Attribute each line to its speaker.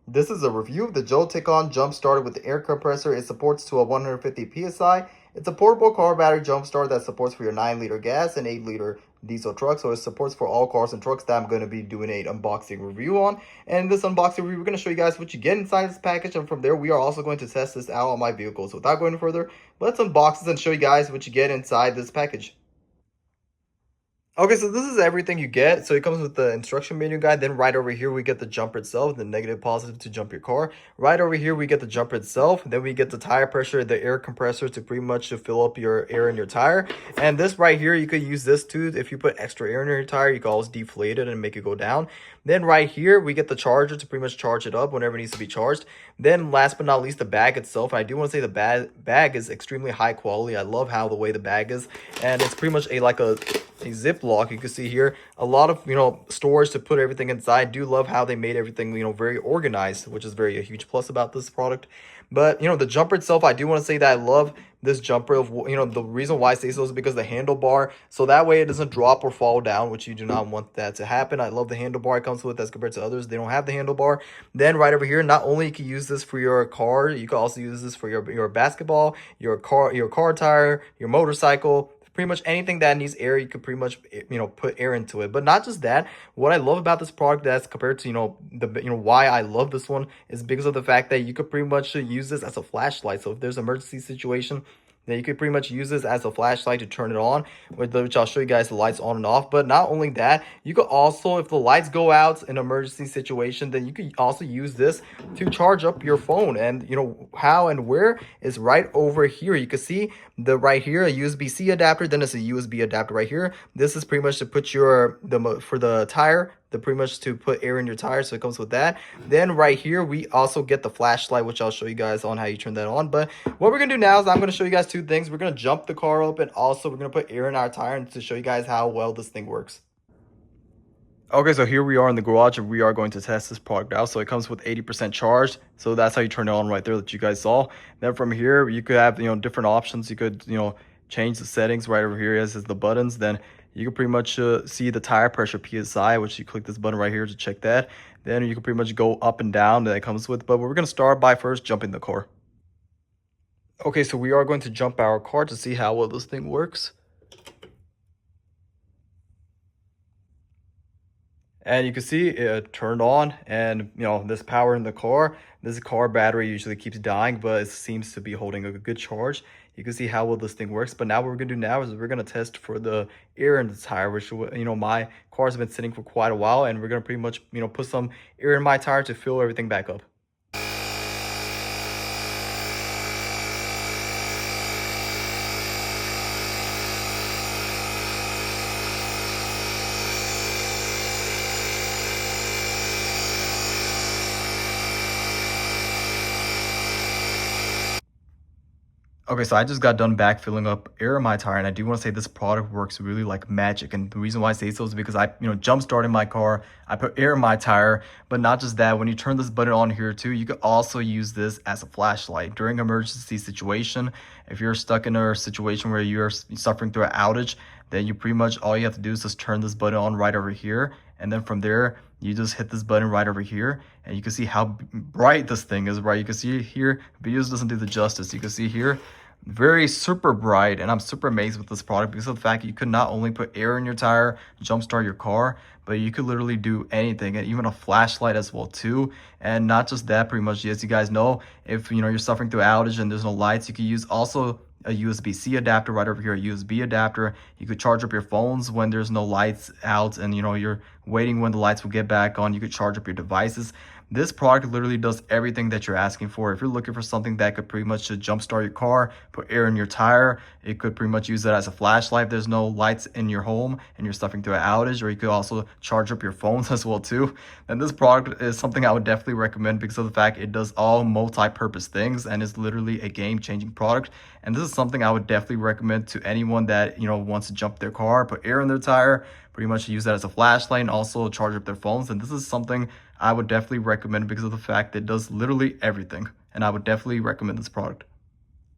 Speaker 1: This is a review of the JOLTEKON jump starter with the air compressor. It supports to a 150 psi. It's a portable car battery jump starter that supports for your 9-liter gas and 8-liter diesel truck. So it supports for all cars and trucks that I'm going to be doing an unboxing review on. And in this unboxing review, we're going to show you guys what you get inside this package. And from there, we are also going to test this out on my vehicle. So without going any further, let's unbox this and show you guys what you get inside this package. Okay, so this is everything you get. So it comes with the instruction manual guide. Then right over here, we get the jumper itself, the negative positive to jump your car. Right over here, we get the jumper itself. Then we get the tire pressure, the air compressor to pretty much to fill up your air in your tire. And this right here, you could use this too. If you put extra air in your tire, you can always deflate it and make it go down. Then right here, we get the charger to pretty much charge it up whenever it needs to be charged. Then last but not least, the bag itself. I do want to say the bag is extremely high quality. I love how the way the bag is. And it's pretty much like a Ziploc. You can see here a lot of storage to put everything inside. Do love how they made everything very organized, which is a huge plus about this product. But the jumper itself, I do want to say that I love this jumper. Of the reason why I say so is because the handlebar, so that way it doesn't drop or fall down, which you do not want that to happen. I love the handlebar it comes with as compared to others. They don't have the handlebar. Then right over here, not only you can use this for your car, you can also use this for your basketball, your car tire, your motorcycle. Pretty much anything that needs air, you could pretty much put air into it. But not just that, what I love about this product that's compared to why I love this one is because of the fact that you could pretty much use this as a flashlight. So if there's an emergency situation, then you could pretty much use this as a flashlight to turn it on, which I'll show you guys the lights on and off. But not only that, you could also, if the lights go out in an emergency situation, then you could also use this to charge up your phone. And how and where is right over here. You can see right here a USB-C adapter, then it's a USB adapter right here. This is pretty much to put for the tire, pretty much to put air in your tire, so it comes with that. Then right here we also get the flashlight, which I'll show you guys on how you turn that on. But what we're gonna do now is I'm gonna show you guys two things. We're gonna jump the car up, and also we're gonna put air in our tire to show you guys how well this thing works. Okay, so here we are in the garage and we are going to test this product out. So it comes with 80% charged. So that's how you turn it on right there that you guys saw. Then from here, you could have, different options. You could, change the settings right over here as the buttons. Then you can pretty much see the tire pressure PSI, which you click this button right here to check that. Then you can pretty much go up and down that it comes with. But we're going to start by first jumping the car. Okay, so we are going to jump our car to see how well this thing works. And you can see it turned on, and this power in the car, this car battery usually keeps dying, but it seems to be holding a good charge. You can see how well this thing works. But now what we're gonna do now is we're gonna test for the air in the tire, which my car's been sitting for quite a while, and we're gonna pretty much put some air in my tire to fill everything back up. Okay, so I just got done back filling up air in my tire, and I do want to say this product works really like magic. And the reason why I say so is because I, jump started my car, I put air in my tire. But not just that, when you turn this button on here too, you could also use this as a flashlight during emergency situation. If you're stuck in a situation where you're suffering through an outage, then you pretty much all you have to do is just turn this button on right over here, and then from there you just hit this button right over here, and you can see how bright this thing is. Right, you can see here, videos doesn't do the justice. You can see here, very super bright, and I'm super amazed with this product because of the fact that you could not only put air in your tire, jumpstart your car, but you could literally do anything, and even a flashlight as well too. And not just that, pretty much, as you guys know, if you're suffering through outage and there's no lights, you can use also a USB-C adapter right over here, a USB adapter. You could charge up your phones when there's no lights out, and you're waiting when the lights will get back on. You could charge up your devices. This product literally does everything that you're asking for. If you're looking for something that could pretty much jumpstart your car, put air in your tire, it could pretty much use that as a flashlight if there's no lights in your home and you're suffering through an outage. Or you could also charge up your phones as well too. And this product is something I would definitely recommend because of the fact it does all multi-purpose things and is literally a game-changing product. And this is something I would definitely recommend to anyone that wants to jump their car, put air in their tire, pretty much use that as a flashlight, and also charge up their phones. And this is something I would definitely recommend because of the fact that it does literally everything. And I would definitely recommend this product.